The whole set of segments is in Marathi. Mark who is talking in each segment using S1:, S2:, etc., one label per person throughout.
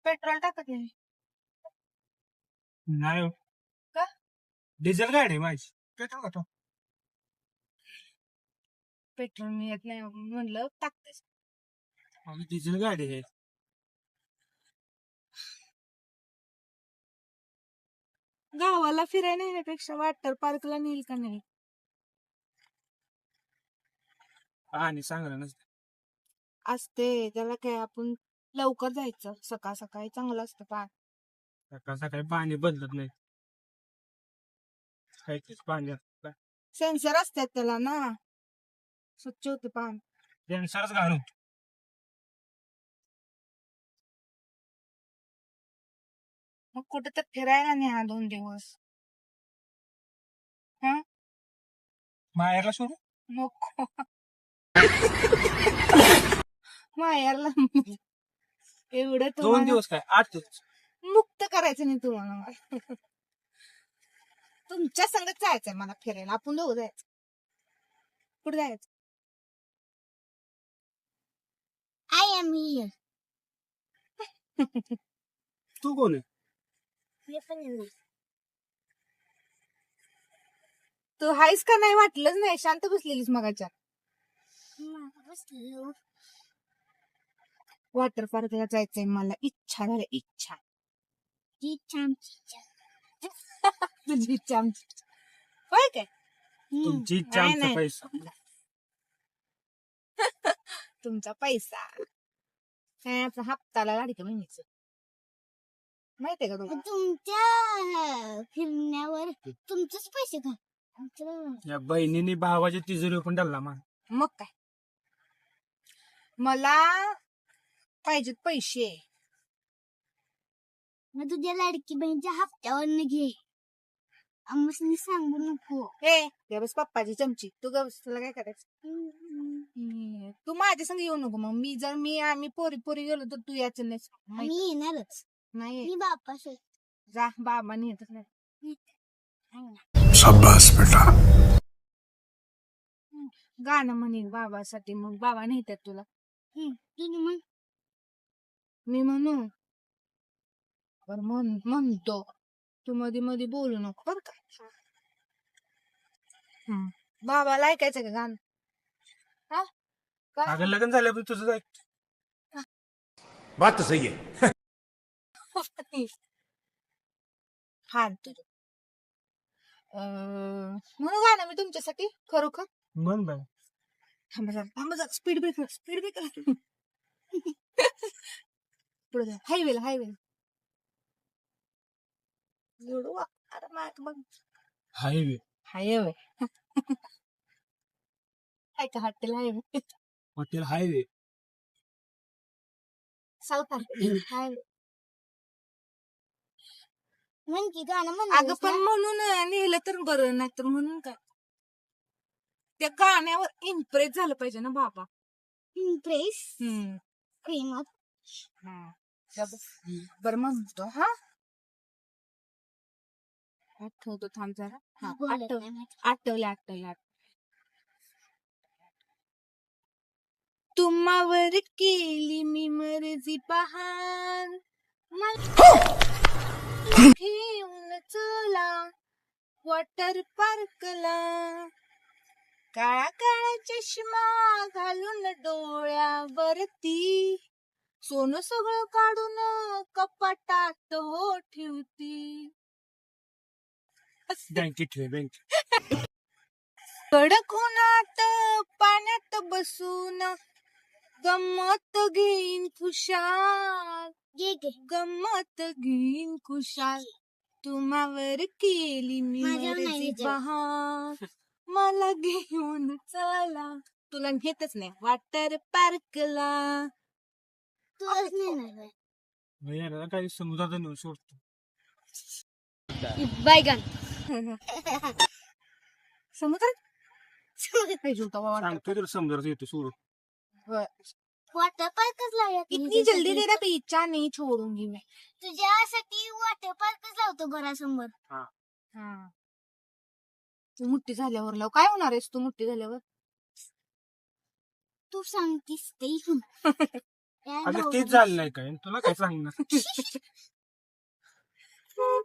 S1: पेट्रोल टाकत नाही
S2: नाही हो.
S1: का?
S2: डिझेल गाडी आहे माझी. पेट्रोल का तो?
S1: पेट्रोल मिळत नाही म्हणलं टाकतेस.
S2: माझी डिझेल गाडी आहे.
S1: गावाला फिरायला नेण्यापेक्षा वॉटर पार्कला नेईल का नाही?
S2: आणि चांगलं नसतं.
S1: असते त्याला काय, आपण लवकर जायचं, सकाळ सकाळी चांगलं असतं पाणी.
S2: सकाळ सकाळी पाणी बदलत नाही. काय तेच पाणी असतं.
S1: सेन्सर असतात त्याला ना, स्वच्छ होते पाणी.
S2: सेन्सरच घालून.
S1: मग कुठं तर फिरायला न्या 2 दिवस. हा
S2: माहेरला सोडू.
S1: नको. मायाला एवढं
S2: 2
S1: तुम्हाला
S2: दिवस काय 8 दिवस.
S1: मुक्त करायचं नाही तुम्हाला मला. तुमच्या संगत जायचंय मला फिरायला, आपण दोघं जायचं. कुठे जायचं? I am here.
S2: तू कोण आहे?
S1: तू हायस का नाही वाटलंच नाही, शांत बसलेलीस मगाच्या. वॉटर पार्कला जायचंय मला, इच्छा झाली, इच्छा. तुझी इच्छा आमची इच्छा. होय काय?
S2: तुमची इच्छा
S1: नाही,
S2: आमचा
S1: नाही.
S2: पैसा.
S1: तुमचा पैसा काय आपला हप्ताला लाडक्या बहिणीचं माहितीये का तुम्हाला?
S3: तुमच्या फिरण्यावर तुमचेच पैसे का?
S2: या बहिणीने भावाची तिजोरी पण डालला मान.
S1: मग काय, मला पाहिजेत पैसे.
S3: मग तुझ्या लाडकी बहिणीच्या हप्त्यावर घे, आम्हाला सांगू नको.
S1: हे ग बस पप्पाची चमची, तू ग बस, तुला काय करायचं? तू माझ्या संग येऊ नको. मग आम्ही पोरी पोरी गेलो तर तू यायचं नाही.
S3: मी येणारच.
S1: नाही
S3: मी बापास
S1: जा, बाबा नेतच नाही.
S2: शाबास बेटा.
S1: गाणं म्हणेन बाबासाठी, मग बाबा नेतात तुला.
S3: तुझी मग
S1: मी म्हणू बर म्हणतो, तू मध्ये मध्ये बोलू नको बर का. बाबाला ऐकायचं का गाणं? हा काय?
S2: अगं लग्न झाल्यावर तुझं जाय.
S4: बात तो सही है.
S1: हा तुझं म्हणू गाणं मी तुमच्यासाठी खरोखर.
S2: मन बाय.
S1: थांबा जरा, स्पीड ब्रेकर. पुढे जा, हायवेला अरे मग
S2: हायवे.
S1: हायवे काय का hotel highway,
S2: hotel highway.
S1: South highway.
S3: म्हण की गाणं
S1: अगं पण म्हणून नेलं तर बरं, नाही तर म्हणून काय, त्या गाण्यावर इम्प्रेस झालं पाहिजे ना बाबा.
S3: इम्प्रेस प्रेमात.
S1: बरं म्हणतो. हा आठवतो, थांब जरा. हा
S3: बोलत नाही माहिती.
S1: आठवलं. तुम्हावर केली मी मर्जी बहार, घेऊन चला वॉटर पार्कला, काळा काळा चष्मा घालून डोळ्यावरती, सोनं सगळं काढून कपाटात हो ठेवती.
S2: बँकेत ठेव बँकेत.
S1: कडक उन्हात पाण्यात बसून गंमत घेईन खुशाल, गंमत घेईन खुशाल, तुम्हावर केली मी
S3: माझ्यावर नाही
S1: मर्जी
S3: विचार.
S1: बहार, मला घेऊन चला. तुला घेतच नाही वॉटर पार्कला.
S3: तुलाच नेणार
S2: याला काही समुद्रात नेऊन सोडतो.
S3: बायगन.
S1: समुद्रात पाहिजे होता वाटतं.
S2: सांगतोय तुला समुद्रात येतो सोडून.
S3: वॉटर पार्कच लावूया.
S1: इतनी जल्दी तेरा पीछा नहीं छोडूंगी मैं.
S3: तुझ्यासाठी वॉटर पार्कच लावतो घरासमोर.
S1: हा तू मोठी झाल्यावर लाव. काय होणार आहेस तू मोठी झाल्यावर?
S3: तू सांगतीस ते ऐकून.
S2: अगं तेच झालं नाही काय तुला काय सांगणार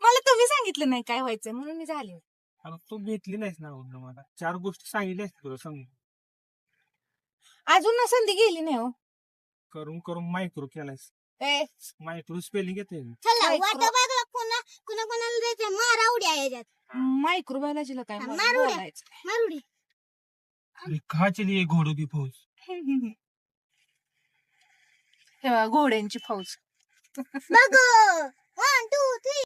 S1: मला तुम्ही सांगितलं नाही काय व्हायचं म्हणून मी झाले.
S2: अगं तू भेटली नाहीस ना अगोदर मला 4 गोष्टी सांगितल्या असतील तुला सांग
S1: अजून ना संधी गेली नाही हो.
S2: करून करून मायक्रो केलायस
S1: ए,
S2: मायक्रो स्पेलिंग येते
S3: चला
S1: मायक्रो-
S3: वाटा बघला कोणाला द्यायचं मारा उड्या याच्यात
S1: मायक्रोबायोलॉजीला काय
S3: मारू द्या.
S1: बोलायचं.
S3: मारुडी
S2: अरे कहा चली ये घोड़ों की फौज
S1: तेव्हा घोड्यांची फौज.
S3: बघ 1 2 3